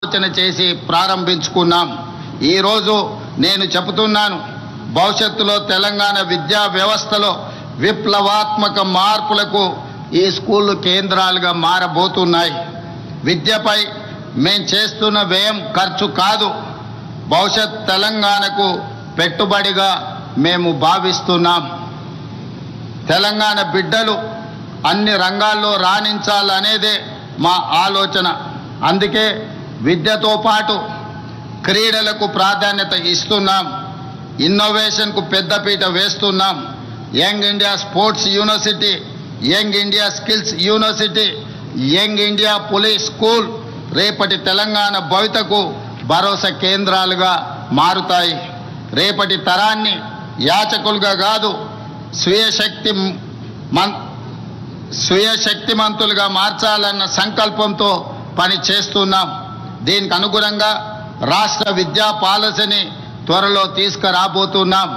ఆలోచన చేసి ప్రారంభించుకున్నాం. ఈరోజు నేను చెబుతున్నాను, భవిష్యత్తులో తెలంగాణ విద్యా వ్యవస్థలో విప్లవాత్మక మార్పులకు ఈ స్కూళ్ళు కేంద్రాలుగా మారబోతున్నాయి. విద్యపై మేం చేస్తున్న వ్యయం ఖర్చు కాదు, భవిష్యత్ తెలంగాణకు పెట్టుబడిగా మేము భావిస్తున్నాం. తెలంగాణ బిడ్డలు అన్ని రంగాల్లో రాణించాలనేదే మా ఆలోచన. అందుకే విద్యతో పాటు క్రీడలకు ప్రాధాన్యత ఇస్తున్నాం, ఇన్నోవేషన్కు పెద్దపీట వేస్తున్నాం. Young India sports university, young India skills university, young India police school రేపటి తెలంగాణ భవితకు భరోసా కేంద్రాలుగా మారుతాయి. రేపటి తరాన్ని యాచకులుగా కాదు, స్వయశక్తిమంతులుగా మార్చాలన్న సంకల్పంతో పని చేస్తున్నాం. దీనికి అనుగుణంగా రాష్ట్ర విద్యా పాలసీని త్వరలో తీసుకురాబోతున్నాం.